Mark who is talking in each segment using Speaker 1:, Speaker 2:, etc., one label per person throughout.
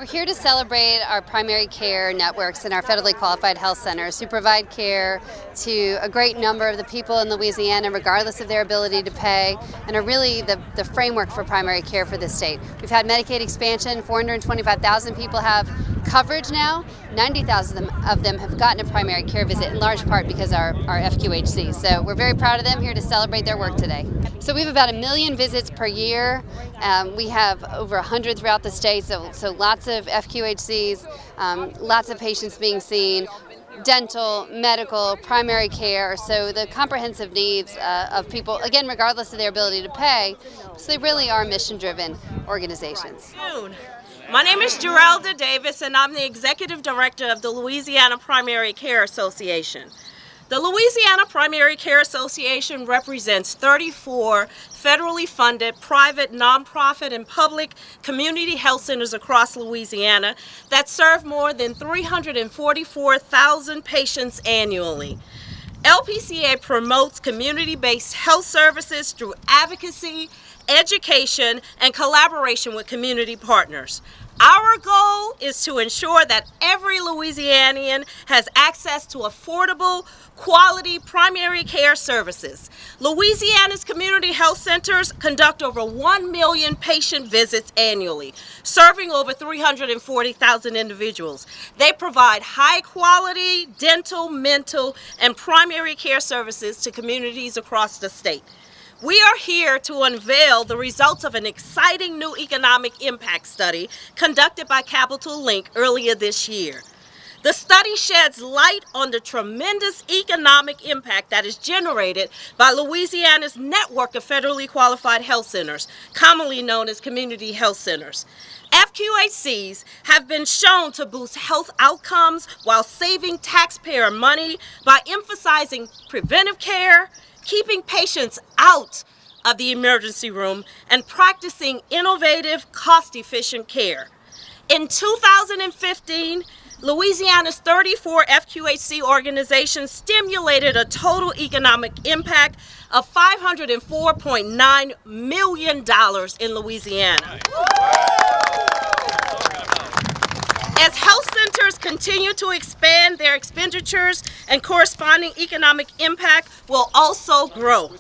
Speaker 1: We're here to celebrate our primary care networks and our federally qualified health centers who provide care to a great number of the people in Louisiana regardless of their ability to pay, and are really the framework for primary care for this state. We've had Medicaid expansion, 425,000 people have coverage now, 90,000 of them have gotten a primary care visit, in large part because our FQHC. So we're very proud of them, here to celebrate their work today. So we have about 1 million visits per year. We have over 100 throughout the state, so lots of FQHCs, lots of patients being seen, dental, medical, primary care, so the comprehensive needs of people, again, regardless of their ability to pay. So they really are mission-driven organizations.
Speaker 2: My name is Geralda Davis, and I'm the Executive Director of the Louisiana Primary Care Association. The Louisiana Primary Care Association represents 34 federally funded, private, nonprofit, and public community health centers across Louisiana that serve more than 344,000 patients annually. LPCA promotes community-based health services through advocacy, education, and collaboration with community partners. Our goal is to ensure that every Louisianian has access to affordable, quality primary care services. Louisiana's community health centers conduct over 1 million patient visits annually, serving over 340,000 individuals. They provide high-quality dental, mental, and primary care services to communities across the state. We are here to unveil the results of an exciting new economic impact study conducted by Capital Link earlier this year. The study sheds light on the tremendous economic impact that is generated by Louisiana's network of federally qualified health centers, commonly known as community health centers. FQHCs have been shown to boost health outcomes while saving taxpayer money by emphasizing preventive care, keeping patients out of the emergency room, and practicing innovative, cost-efficient care. In 2015, Louisiana's 34 FQHC organizations stimulated a total economic impact of $504.9 million in Louisiana. As health centers continue to expand, their expenditures and corresponding economic impact will also grow.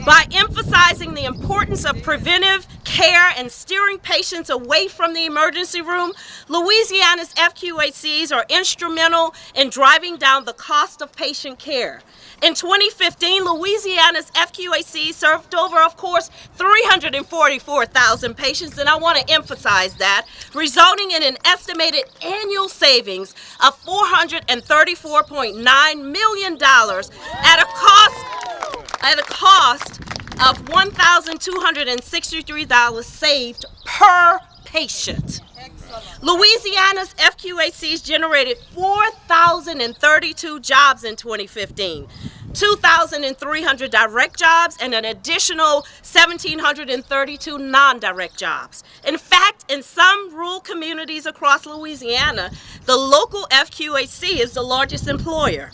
Speaker 2: By emphasizing the importance of preventive care and steering patients away from the emergency room, Louisiana's FQHCs are instrumental in driving down the cost of patient care. In 2015, Louisiana's FQHC served over, of course, 344,000 patients, and I want to emphasize that, resulting in an estimated annual savings of $434.9 million at a cost of $1,263 saved per patient. Louisiana's FQHCs generated 4,032 jobs in 2015, 2,300 direct jobs, and an additional 1,732 non-direct jobs. In fact, in some rural communities across Louisiana, the local FQHC is the largest employer.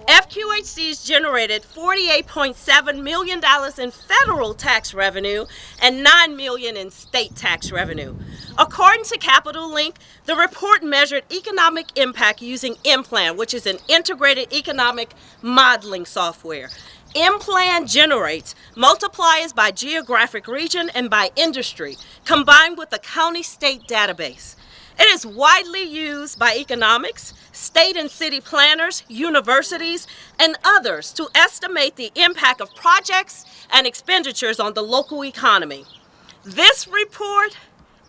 Speaker 2: FQHCs generated $48.7 million in federal tax revenue and $9 million in state tax revenue. According to Capital Link, the report measured economic impact using M-Plan, which is an integrated economic modeling software. M-Plan generates multipliers by geographic region and by industry, combined with a county-state database. It is widely used by economics, state and city planners, universities, and others to estimate the impact of projects and expenditures on the local economy. This report,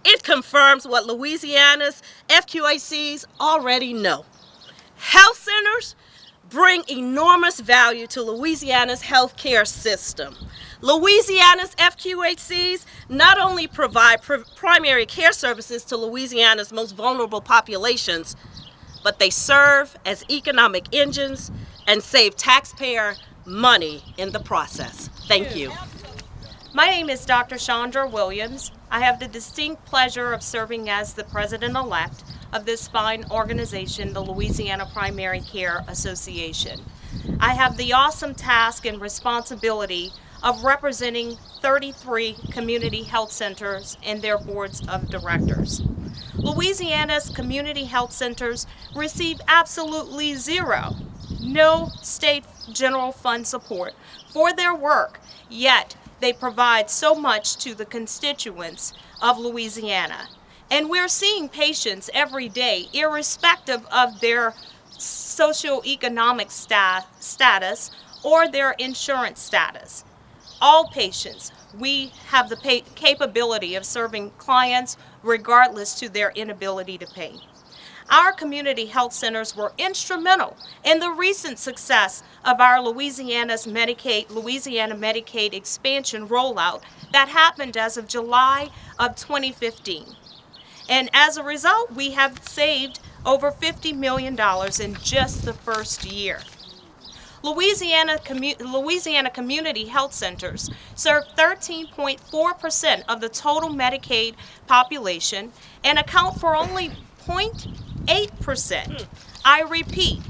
Speaker 2: it confirms what Louisiana's FQHCs already know. Health centers bring enormous value to Louisiana's healthcare system. Louisiana's FQHCs not only provide primary care services to Louisiana's most vulnerable populations, but they serve as economic engines and save taxpayer money in the process. Thank you.
Speaker 3: My name is Dr. Chandra Williams. I have the distinct pleasure of serving as the president-elect of this fine organization, the Louisiana Primary Care Association. I have the awesome task and responsibility of representing 33 community health centers and their boards of directors. Louisiana's community health centers receive absolutely zero, no state general fund support for their work, yet they provide so much to the constituents of Louisiana. And we're seeing patients every day, irrespective of their socioeconomic status or their insurance status. All patients, we have the capability of serving clients regardless to their inability to pay. Our community health centers were instrumental in the recent success of our Louisiana Medicaid expansion rollout that happened as of July of 2015. And as a result, we have saved over $50 million in just the first year. Louisiana Community Health Centers serve 13.4% of the total Medicaid population and account for only 0.8%. I repeat,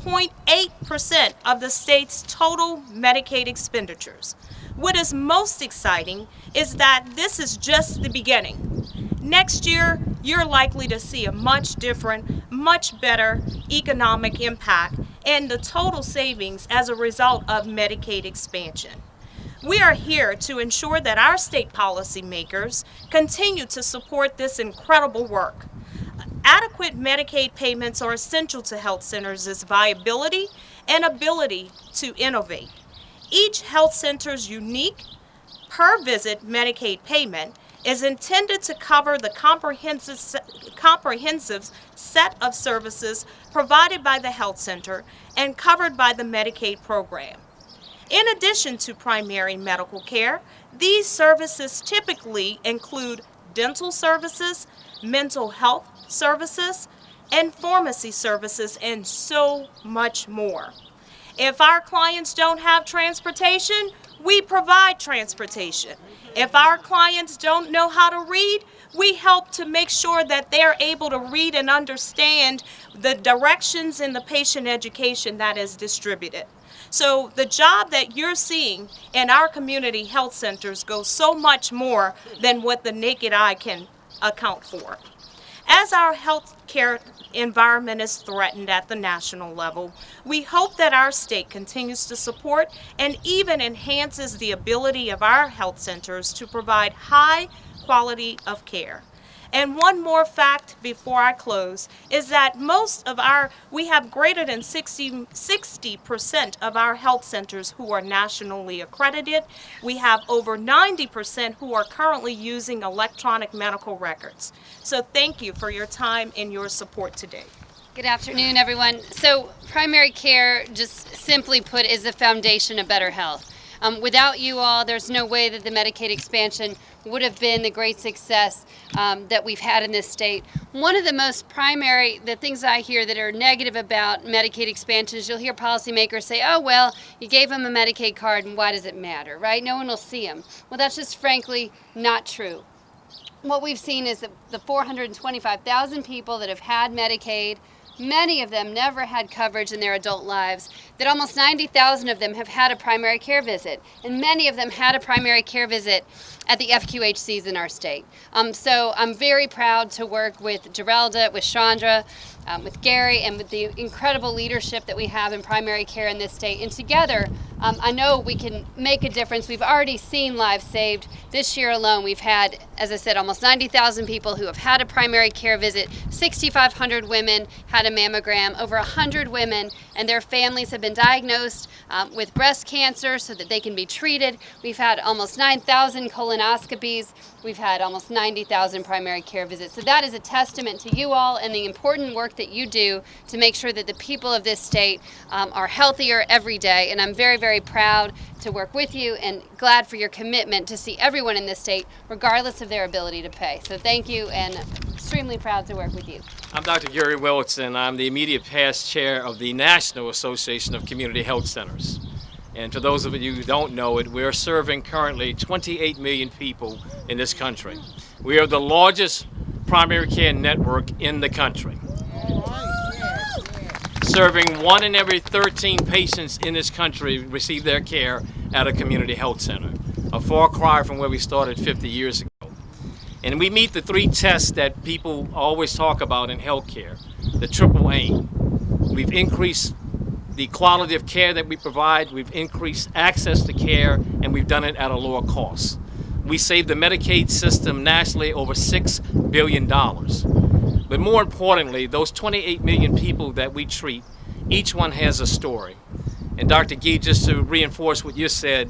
Speaker 3: 0.8% of the state's total Medicaid expenditures. What is most exciting is that this is just the beginning. Next year, you're likely to see a much different, much better economic impact and the total savings as a result of Medicaid expansion. We are here to ensure that our state policymakers continue to support this incredible work. Adequate Medicaid payments are essential to health centers' viability and ability to innovate. Each health center's unique per-visit Medicaid payment is intended to cover the comprehensive set of services provided by the health center and covered by the Medicaid program. In addition to primary medical care, these services typically include dental services, mental health services, and pharmacy services, and so much more. If our clients don't have transportation, we provide transportation. If our clients don't know how to read, we help to make sure that they're able to read and understand the directions in the patient education that is distributed. So the job that you're seeing in our community health centers goes so much more than what the naked eye can account for. As our healthcare environment is threatened at the national level, we hope that our state continues to support and even enhances the ability of our health centers to provide high quality of care. And one more fact before I close is that we have greater than 60% of our health centers who are nationally accredited. We have over 90% who are currently using electronic medical records. So thank you for your time and your support today.
Speaker 1: Good afternoon, everyone. So primary care, just simply put, is the foundation of better health. Without you all, there's no way that the Medicaid expansion would have been the great success that we've had in this state. One of the things I hear that are negative about Medicaid expansion is you'll hear policymakers say, oh, well, you gave them a Medicaid card and why does it matter, right? No one will see them. Well, that's just frankly not true. What we've seen is that the 425,000 people that have had Medicaid, many of them never had coverage in their adult lives, that almost 90,000 of them have had a primary care visit, and many of them had a primary care visit at the FQHCs in our state. So I'm very proud to work with Geralda, with Chandra, with Gary, and with the incredible leadership that we have in primary care in this state. And together, I know we can make a difference. We've already seen lives saved. This year alone, we've had, as I said, almost 90,000 people who have had a primary care visit. 6,500 women had a mammogram. Over 100 women and their families have been diagnosed with breast cancer so that they can be treated. We've had almost 9,000 colonoscopies. We've had almost 90,000 primary care visits. So that is a testament to you all and the important work that you do to make sure that the people of this state are healthier every day. And I'm very, very proud to work with you and glad for your commitment to see everyone in this state, regardless of their ability to pay. So thank you, and extremely proud to work with you.
Speaker 4: I'm Dr. Gary Wilson. I'm the immediate past chair of the National Association of Community Health Centers. And for those of you who don't know it, we're serving currently 28 million people in this country. We are the largest primary care network in the country, serving 1 in every 13 patients in this country receive their care at a community health center, a far cry from where we started 50 years ago. And we meet the three tests that people always talk about in healthcare, the triple aim. We've increased the quality of care that we provide, we've increased access to care, and we've done it at a lower cost. We saved the Medicaid system nationally over $6 billion. But more importantly, those 28 million people that we treat, each one has a story. And Dr. Gee, just to reinforce what you said,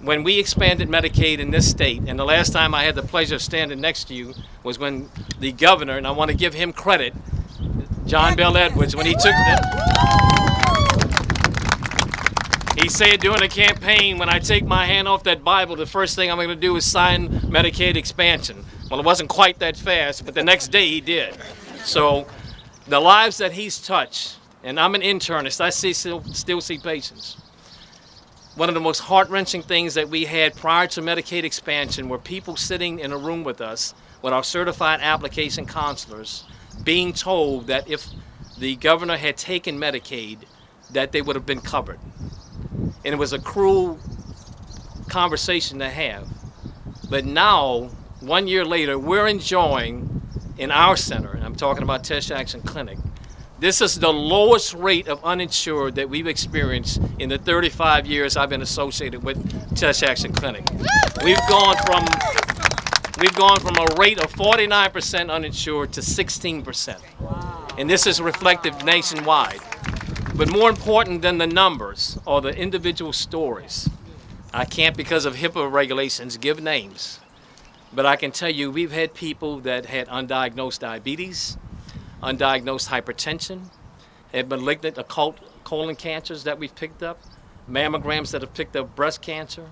Speaker 4: when we expanded Medicaid in this state, and the last time I had the pleasure of standing next to you was when the governor, and I want to give him credit, John Bell Edwards, when he took he said during the campaign, when I take my hand off that Bible, the first thing I'm going to do is sign Medicaid expansion. Well, it wasn't quite that fast, but the next day he did. So the lives that he's touched, and I'm an internist, I still see patients. One of the most heart-wrenching things that we had prior to Medicaid expansion were people sitting in a room with us, with our certified application counselors, being told that if the governor had taken Medicaid, that they would have been covered. And it was a cruel conversation to have. But now, 1 year later, we're enjoying in our center, and I'm talking about Test Action Clinic, this is the lowest rate of uninsured that we've experienced in the 35 years I've been associated with Test Action Clinic. We've gone from a rate of 49% uninsured to 16%. And this is reflective nationwide. But more important than the numbers are the individual stories. I can't, because of HIPAA regulations, give names. But I can tell you we've had people that had undiagnosed diabetes, undiagnosed hypertension, had malignant occult colon cancers that we've picked up, mammograms that have picked up breast cancer,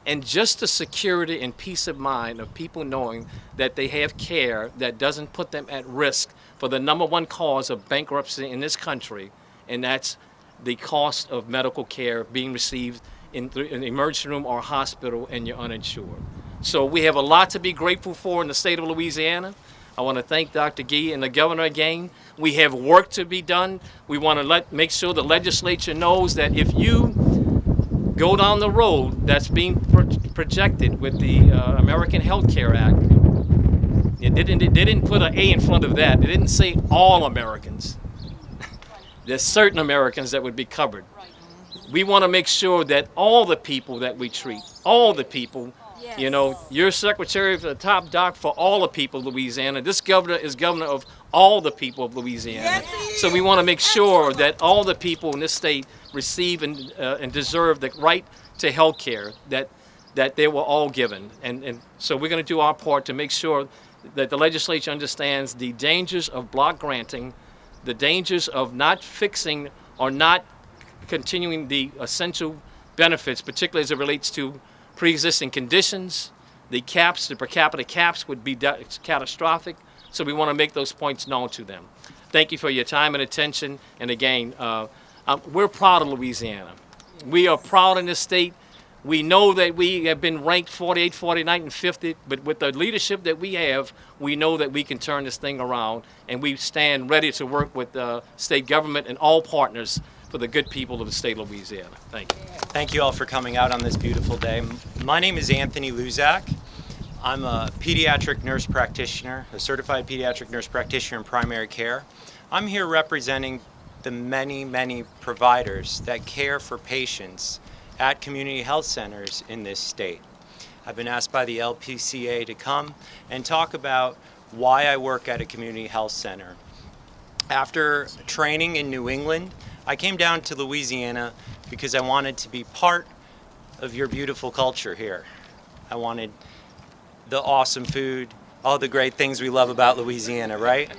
Speaker 4: and just the security and peace of mind of people knowing that they have care that doesn't put them at risk for the number one cause of bankruptcy in this country, and that's the cost of medical care being received in an emergency room or hospital and you're uninsured. So we have a lot to be grateful for in the state of Louisiana. I want to thank Dr. Gee and the governor again. We have work to be done. We want to make sure the legislature knows that if you go down the road that's being projected with the American Health Care Act, they didn't put an A in front of that. They didn't say all Americans. There's certain Americans that would be covered. We want to make sure that all the people that we treat, all the people, you know, your secretary of the top doc for all the people of Louisiana. This governor is governor of all the people of Louisiana. So we want to make sure that all the people in this state receive and deserve the right to health care that they were all given. And so we're going to do our part to make sure that the legislature understands the dangers of block granting, the dangers of not fixing or not continuing the essential benefits, particularly as it relates to pre-existing conditions. The caps, the per capita caps would be catastrophic, so we want to make those points known to them. Thank you for your time and attention, and again, we're proud of Louisiana. We are proud in this state. We know that we have been ranked 48, 49, and 50, but with the leadership that we have, we know that we can turn this thing around, and we stand ready to work with the state government and all partners for the good people of the state of Louisiana. Thank you.
Speaker 5: Thank you all for coming out on this beautiful day. My name is Anthony Luczak. I'm a pediatric nurse practitioner, a certified pediatric nurse practitioner in primary care. I'm here representing the many, many providers that care for patients at community health centers in this state. I've been asked by the LPCA to come and talk about why I work at a community health center. After training in New England, I came down to Louisiana because I wanted to be part of your beautiful culture here. I wanted the awesome food, all the great things we love about Louisiana, right?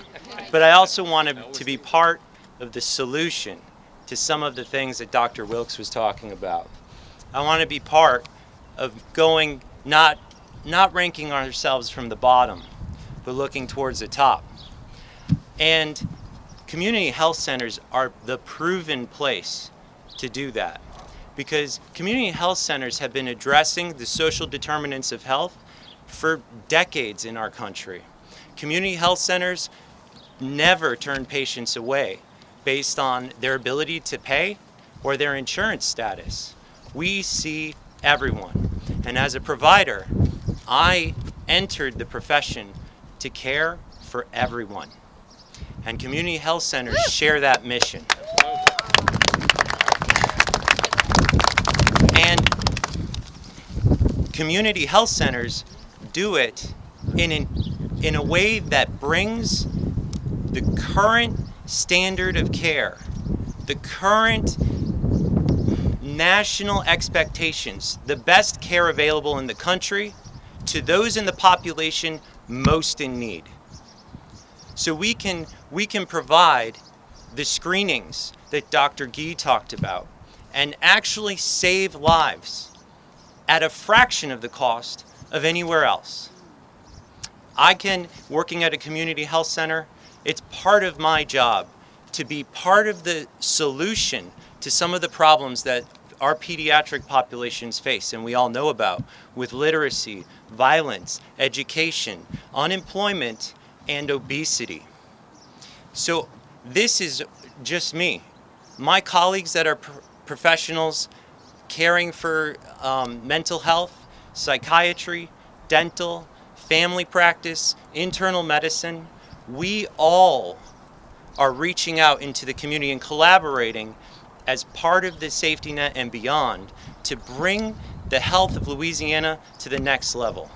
Speaker 5: But I also wanted to be part of the solution to some of the things that Dr. Wilkes was talking about. I want to be part of going, not ranking ourselves from the bottom, but looking towards the top. And community health centers are the proven place to do that, because community health centers have been addressing the social determinants of health for decades in our country. Community health centers never turn patients away based on their ability to pay or their insurance status. We see everyone. And as a provider, I entered the profession to care for everyone. And community health centers share that mission. And community health centers do it in a way that brings the current standard of care, the current national expectations, the best care available in the country, to those in the population most in need. So we can provide the screenings that Dr. Gee talked about and actually save lives at a fraction of the cost of anywhere else. Working at a community health center, it's part of my job to be part of the solution to some of the problems that our pediatric populations face, and we all know about, with literacy, violence, education, unemployment, and obesity. So this is just me. My colleagues that are professionals caring for mental health, psychiatry, dental, family practice, internal medicine, we all are reaching out into the community and collaborating as part of the safety net and beyond to bring the health of Louisiana to the next level.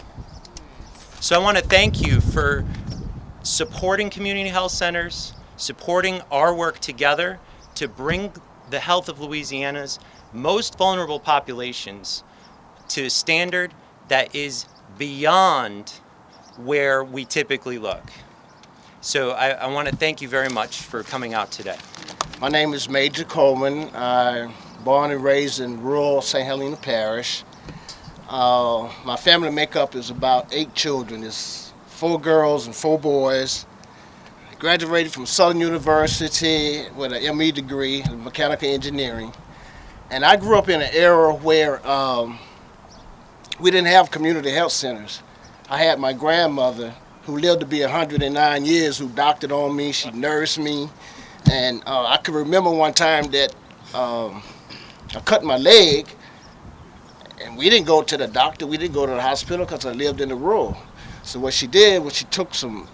Speaker 5: So I want to thank you for supporting community health centers, supporting our work together to bring the health of Louisiana's most vulnerable populations to a standard that is beyond where we typically look. So I want to thank you very much for coming out today.
Speaker 6: My name is Major Coleman. I'm born and raised in rural St. Helena Parish. My family makeup is about 8 children. It's 4 girls and 4 boys. I graduated from Southern University with an ME degree in mechanical engineering. And I grew up in an era where we didn't have community health centers. I had my grandmother, who lived to be 109 years, who doctored on me. She nursed me. And I can remember one time that I cut my leg, and we didn't go to the doctor. We didn't go to the hospital because I lived in the rural. So what she did was she took some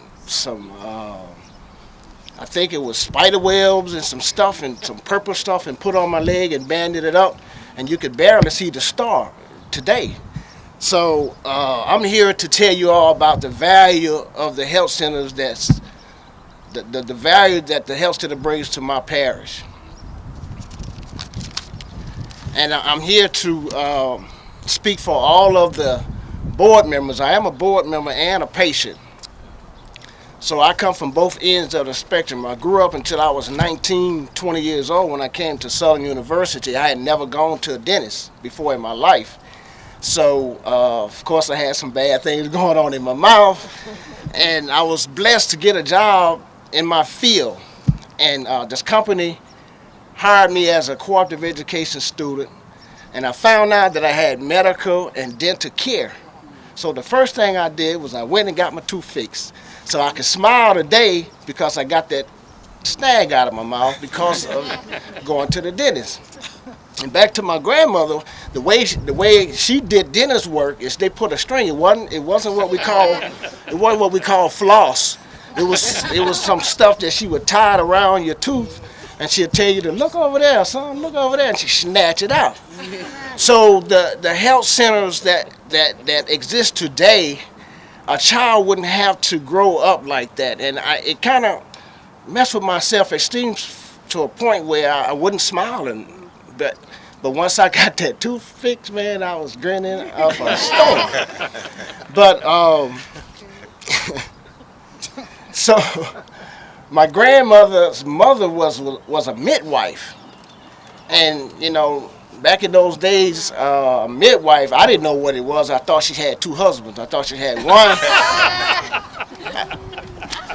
Speaker 6: I think it was spider webs and some stuff and some purple stuff and put on my leg and banded it up, and you could barely see the star today. So I'm here to tell you all about the value of the health centers, that's the value that the health center brings to my parish. And I'm here to speak for all of the board members. I am a board member and a patient. So I come from both ends of the spectrum. I grew up until I was 19, 20 years old when I came to Southern University. I had never gone to a dentist before in my life. So, of course, I had some bad things going on in my mouth. And I was blessed to get a job in my field. And this company hired me as a cooperative education student. And I found out that I had medical and dental care. So the first thing I did was I went and got my tooth fixed. So I could smile today because I got that snag out of my mouth because of going to the dentist. And back to my grandmother, the way she did dentist work is they put a string. It wasn't what we call floss. It was some stuff that she would tie it around your tooth, and she'd tell you to look over there, son, look over there, and she'd snatch it out. So the health centers that exist today, a child wouldn't have to grow up like that, and it kind of messed with my self-esteem to a point where I wouldn't smile. But once I got that tooth fixed, man, I was grinning off a storm. But so my grandmother's mother was a midwife, and you know, back in those days, midwife, I didn't know what it was. I thought she had 2 husbands. I thought she had one.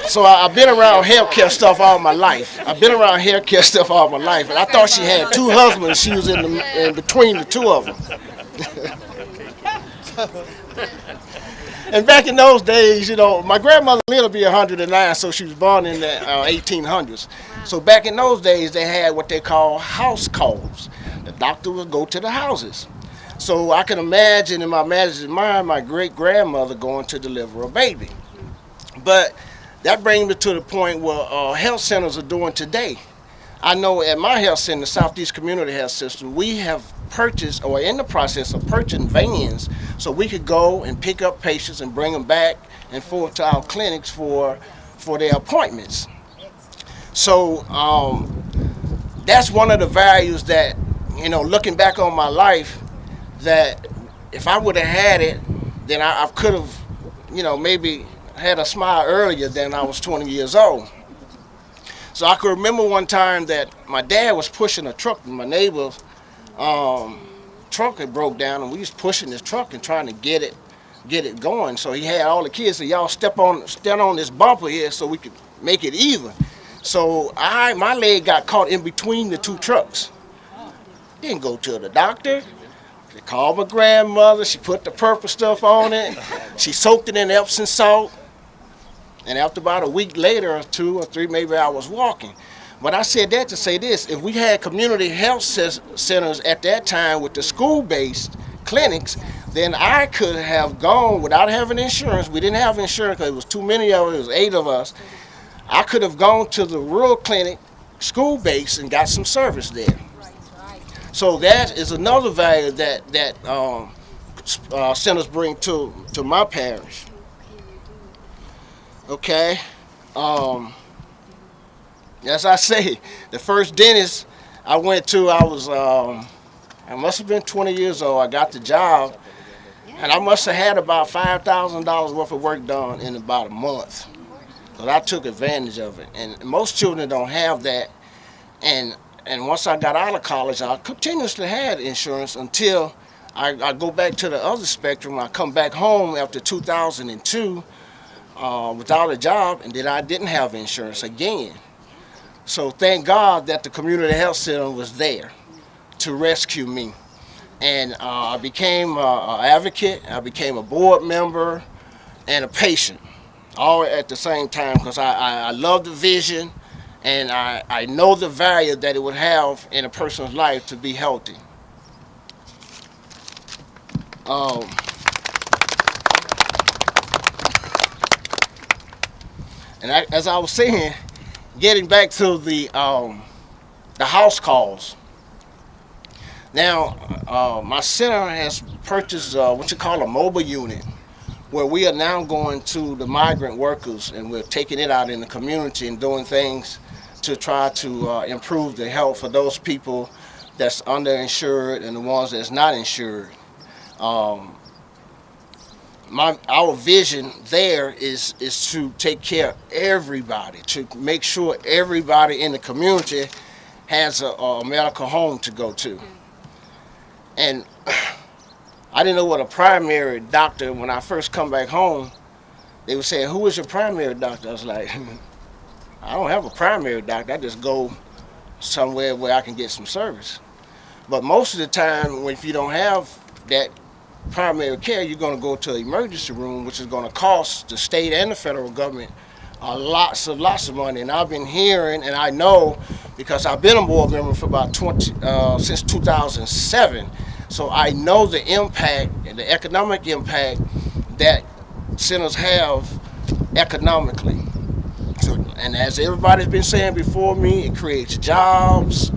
Speaker 6: So I've been around healthcare stuff all my life. And I thought she had 2 husbands. She was in between the 2 of them. And back in those days, you know, my grandmother lived to be 109, so she was born in the 1800s. So back in those days, they had what they call house calls. The doctor would go to the houses. So I can imagine in my imaginary mind my great-grandmother going to deliver a baby. But that brings me to the point where health centers are doing today. I know at my health center, Southeast Community Health System, we have purchased or in the process of purchasing vans so we could go and pick up patients and bring them back and forth to our clinics for their appointments. So that's one of the values that, you know, looking back on my life, that if I would have had it, then I could have, you know, maybe had a smile earlier than I was 20 years old. So I could remember one time that my dad was pushing a truck, and my neighbor's truck had broke down, and we was pushing this truck and trying to get it going. So he had all the kids say, y'all stand on this bumper here so we could make it even. So my leg got caught in between the two trucks. Didn't go to the doctor. They called my grandmother. She put the purple stuff on it. She soaked it in Epsom salt. And after about a week later, or 2 or 3, maybe I was walking. But I said that to say this: if we had community health centers at that time with the school-based clinics, then I could have gone without having insurance. We didn't have insurance because it was too many of us. It was 8 of us. I could have gone to the rural clinic, school-based, and got some service there. So that is another value that centers bring to my parish. Okay. As I say, the first dentist I went to, I must have been 20 years old. I got the job, and I must have had about $5,000 worth of work done in about a month. But I took advantage of it, and most children don't have that. And once I got out of college, I continuously had insurance until I go back to the other spectrum. I come back home after 2002 without a job, and then I didn't have insurance again. So thank God that the community health center was there to rescue me. And I became an advocate, I became a board member, and a patient, all at the same time, because I love the vision, and I know the value that it would have in a person's life to be healthy. And as I was saying, getting back to the house calls. Now, my center has purchased what you call a mobile unit, where we are now going to the migrant workers, and we're taking it out in the community and doing things to try to improve the health of those people that's underinsured and the ones that's not insured. Our vision there is to take care of everybody, to make sure everybody in the community has a medical home to go to. And I didn't know what a primary doctor, when I first come back home, they were saying, who is your primary doctor? I was like, I don't have a primary doctor. I just go somewhere where I can get some service. But most of the time, if you don't have that primary care, you're going to go to the emergency room, which is going to cost the state and the federal government lots of money. And I've been hearing, and I know because I've been a board member for about since 2007. So I know the impact and the economic impact that centers have economically. So, and as everybody's been saying before me, it creates jobs.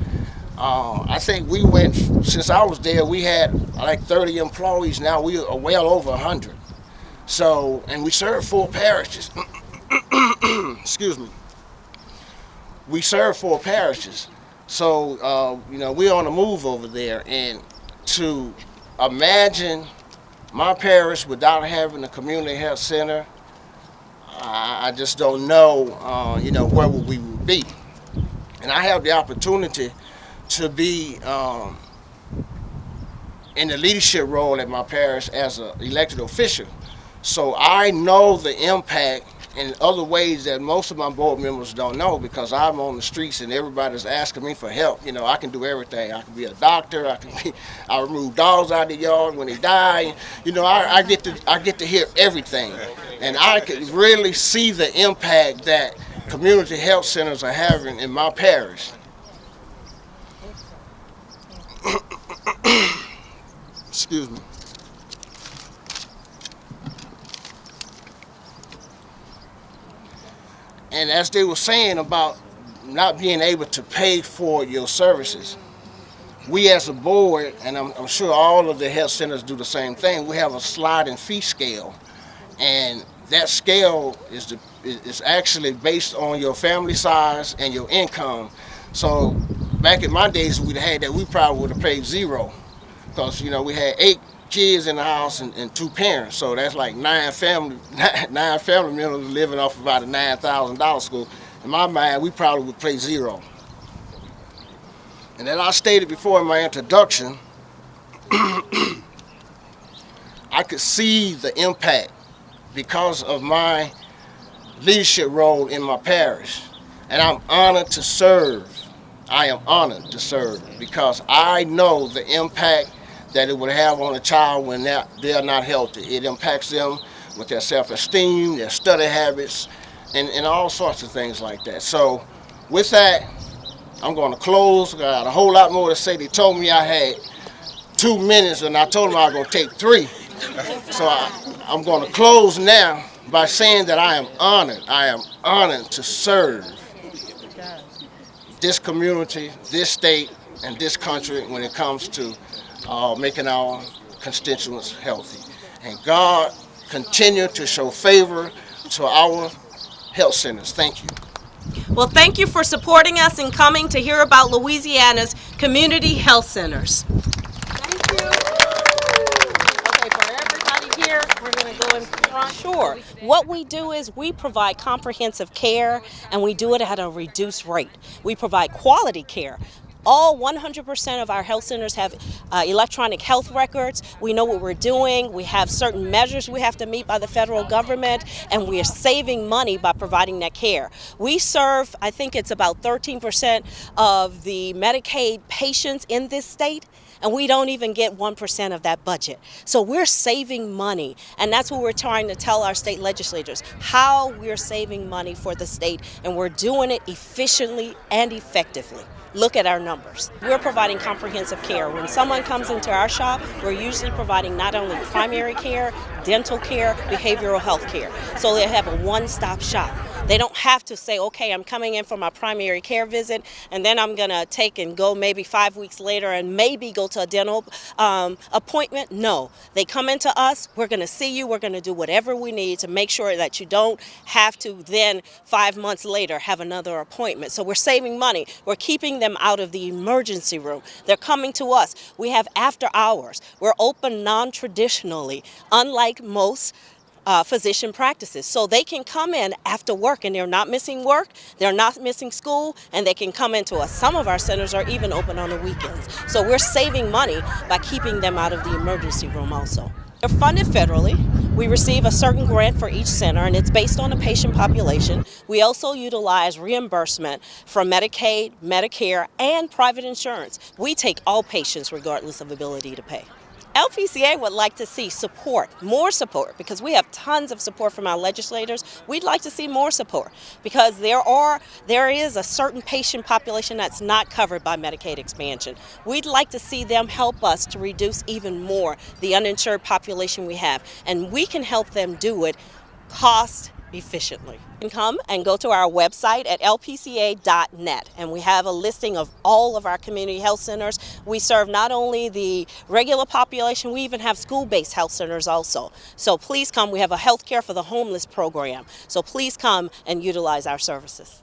Speaker 6: I think we went, since I was there, we had like 30 employees. Now we are well over 100. So, and we serve 4 parishes. Excuse me. We serve 4 parishes. So, you know, we're on the move over there. And to imagine my parish without having a community health center, I just don't know, you know, where we would be. And I have the opportunity to be in the leadership role at my parish as an elected official. So I know the impact in other ways that most of my board members don't know, because I'm on the streets and everybody's asking me for help. You know, I can do everything. I can be a doctor. I remove dogs out of the yard when they die. You know, I get to hear everything, and I can really see the impact that community health centers are having in my parish. Excuse me. And as they were saying about not being able to pay for your services, we as a board, and I'm sure all of the health centers do the same thing, we have a sliding fee scale. And that scale is actually based on your family size and your income. So back in my days, we'd had that, we probably would have paid zero. Because, you know, we had 8 kids in the house and 2 parents. So that's like 9 family members living off about a $9,000 school. In my mind, we probably would pay zero. And as I stated before in my introduction, I could see the impact because of my leadership role in my parish. And I'm honored to serve. I am honored to serve because I know the impact that it would have on a child when they're not healthy. It impacts them with their self-esteem, their study habits, and all sorts of things like that. So with that, I'm going to close. I got a whole lot more to say. They told me I had 2 minutes, and I told them I was going to take 3. So I'm going to close now by saying that I am honored. I am honored to serve this community, this state, and this country when it comes to making our constituents healthy. And God continue to show favor to our health centers. Thank you.
Speaker 2: Well, thank you for supporting us and coming to hear about Louisiana's community health centers.
Speaker 3: Thank you. Okay, for everybody here, we're going to go in front.
Speaker 2: Sure. What we do is we provide comprehensive care, and we do it at a reduced rate. We provide quality care. All 100% of our health centers have electronic health records. We know what we're doing. We have certain measures we have to meet by the federal government, and we are saving money by providing that care. We serve, I think it's about 13% of the Medicaid patients in this state, and we don't even get 1% of that budget. So we're saving money, and that's what we're trying to tell our state legislators, how we're saving money for the state, and we're doing it efficiently and effectively. Look at our numbers. We're providing comprehensive care. When someone comes into our shop, we're usually providing not only primary care, dental care, behavioral health care. So they have a one-stop shop. They don't have to say, okay, I'm coming in for my primary care visit, and then I'm going to take and go maybe 5 weeks later and maybe go to a dental appointment. No, they come into us, we're going to see you, we're going to do whatever we need to make sure that you don't have to then 5 months later have another appointment. So we're saving money. We're keeping them out of the emergency room. They're coming to us. We have after hours. We're open non-traditionally, unlike most physician practices. So they can come in after work and they're not missing work, they're not missing school, and they can come into us. Some of our centers are even open on the weekends. So we're saving money by keeping them out of the emergency room also. They're funded federally. We receive a certain grant for each center, and it's based on the patient population. We also utilize reimbursement from Medicaid, Medicare, and private insurance. We take all patients regardless of ability to pay. LPCA would like to see support, more support, because we have tons of support from our legislators. We'd like to see more support because there is a certain patient population that's not covered by Medicaid expansion. We'd like to see them help us to reduce even more the uninsured population we have, and we can help them do it cost efficiently. You can come and go to our website at lpca.net, and we have a listing of all of our community health centers. We serve not only the regular population, we even have school-based health centers also. So please come. We have a health care for the homeless program. So please come and utilize our services.